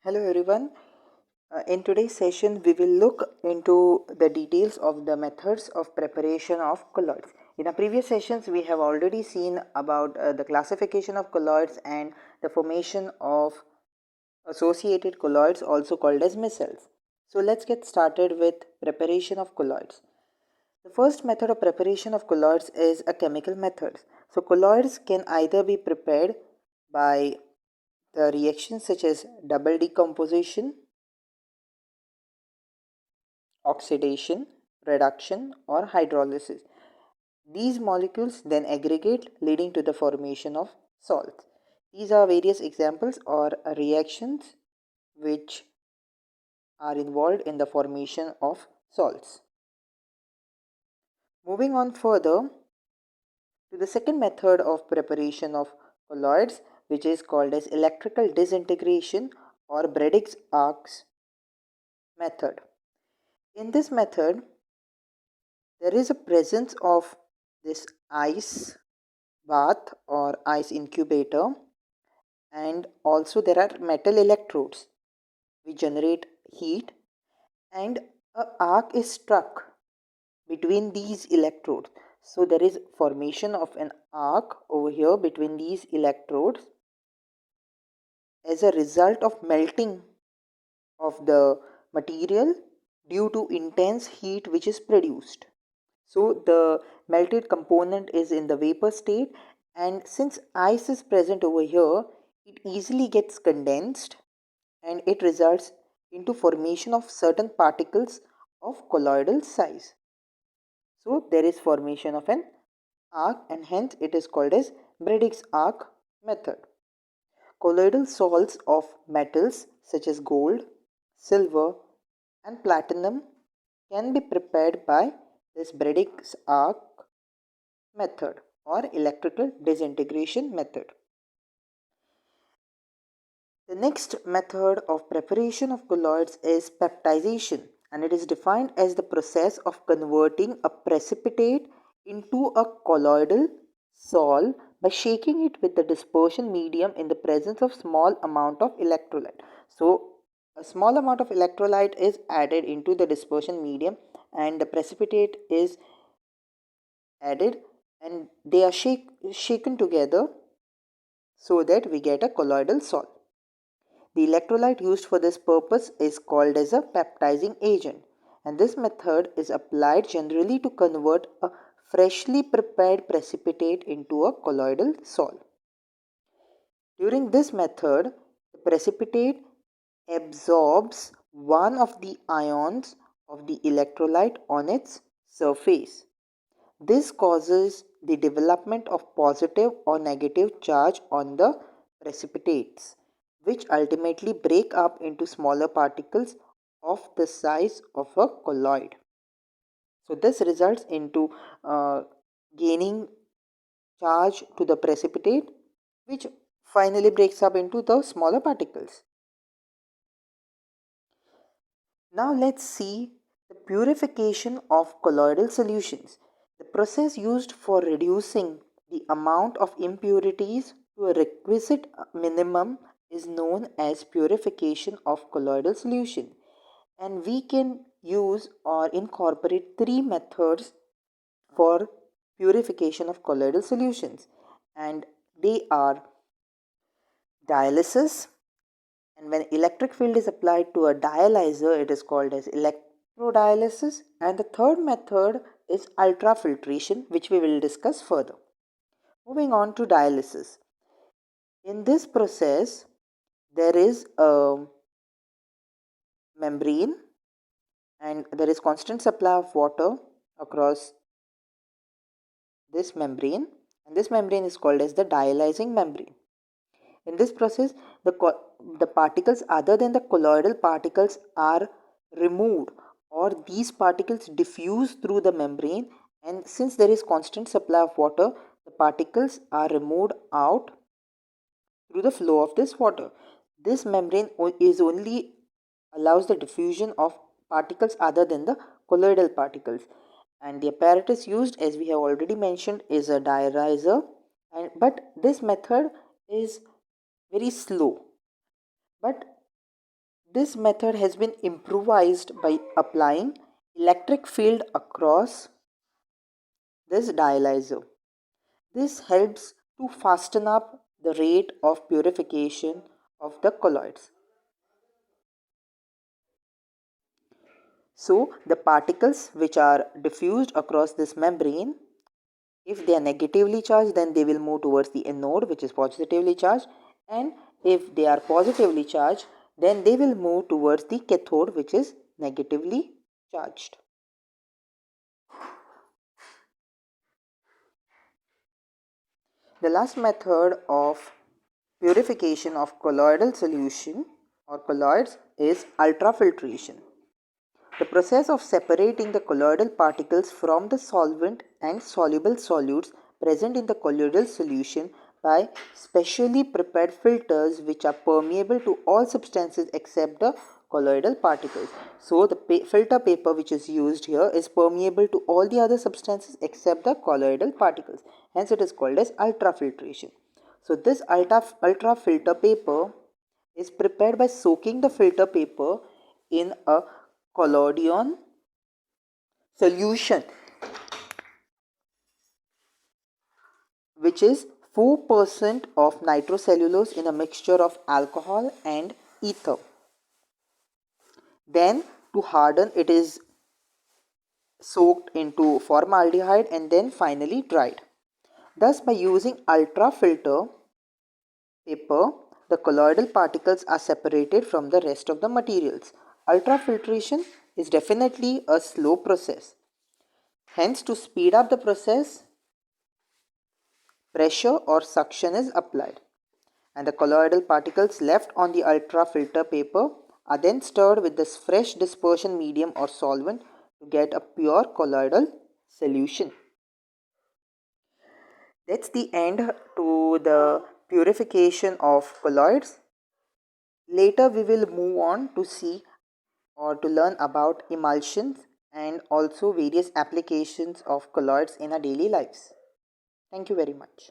Hello everyone. In today's session, we will look into the details of the methods of preparation of colloids. In our previous sessions, we have already seen about the classification of colloids and the formation of associated colloids, also called as micelles. So let's get started with preparation of colloids. The first method of preparation of colloids is a chemical method. So colloids can either be prepared by the reactions such as double decomposition, oxidation, reduction, or hydrolysis. These molecules then aggregate, leading to the formation of salts. These are various examples or reactions which are involved in the formation of salts. Moving on further to the second method of preparation of colloids, which is called as electrical disintegration or Bredix arcs method. In this method, there is a presence of this ice bath or ice incubator, and also there are metal electrodes which generate heat, and a arc is struck between these electrodes. So there is formation of an arc over here between these electrodes as a result of melting of the material due to intense heat which is produced. So the melted component is in the vapor state, and since ice is present over here, it easily gets condensed and it results into formation of certain particles of colloidal size. So there is formation of an arc, and hence it is called as Bredix arc method. Colloidal salts of metals such as gold, silver and platinum can be prepared by this Bredix arc method or electrical disintegration method. The next method of preparation of colloids is peptidation, and it is defined as the process of converting a precipitate into a colloidal sol by shaking it with the dispersion medium in the presence of small amount of electrolyte. So a small amount of electrolyte is added into the dispersion medium and the precipitate is added, and they are shaken together so that we get a colloidal sol. The electrolyte used for this purpose is called as a peptizing agent, and this method is applied generally to convert a freshly prepared precipitate into a colloidal sol. During this method, the precipitate absorbs one of the ions of the electrolyte on its surface. This causes the development of positive or negative charge on the precipitates, which ultimately break up into smaller particles of the size of a colloid. So this results into gaining charge to the precipitate, which finally breaks up into the smaller particles. Now let's see the purification of colloidal solutions. The process used for reducing the amount of impurities to a requisite minimum is known as purification of colloidal solution. And we can use or incorporate three methods for purification of colloidal solutions, and they are dialysis, and when electric field is applied to a dialyzer, it is called as electrodialysis. And the third method is ultrafiltration, which we will discuss further. Moving on to dialysis. In this process, there is a membrane and there is constant supply of water across this membrane, and this membrane is called as the dialyzing membrane. In this process, the particles other than the colloidal particles are removed, or these particles diffuse through the membrane, and since there is constant supply of water, the particles are removed out through the flow of this water. This membrane is only allows the diffusion of particles other than the colloidal particles, and the apparatus used, as we have already mentioned, is a dialyzer, but this method is very slow, but This method has been improvised by applying electric field across this dialyzer. This helps to fasten up the rate of purification of the colloids. So the particles which are diffused across this membrane, if they are negatively charged, then they will move towards the anode, which is positively charged, and if they are positively charged, then they will move towards the cathode, which is negatively charged. The last method of purification of colloidal solution or colloids is ultrafiltration. The process of separating the colloidal particles from the solvent and soluble solutes present in the colloidal solution by specially prepared filters which are permeable to all substances except the colloidal particles. So the filter paper which is used here is permeable to all the other substances except the colloidal particles. Hence it is called as ultrafiltration. So this ultra filter paper is prepared by soaking the filter paper in a collodion solution, which is 4% of nitrocellulose in a mixture of alcohol and ether. Then to harden it is soaked into formaldehyde and then finally dried. Thus by using ultra filter paper, the colloidal particles are separated from the rest of the materials. Ultrafiltration is definitely a slow process. Hence, to speed up the process, pressure or suction is applied, and the colloidal particles left on the ultrafilter paper are then stirred with this fresh dispersion medium or solvent to get a pure colloidal solution. That's the end to the purification of colloids. Later we will move on to see or to learn about emulsions and also various applications of colloids in our daily lives. Thank you very much.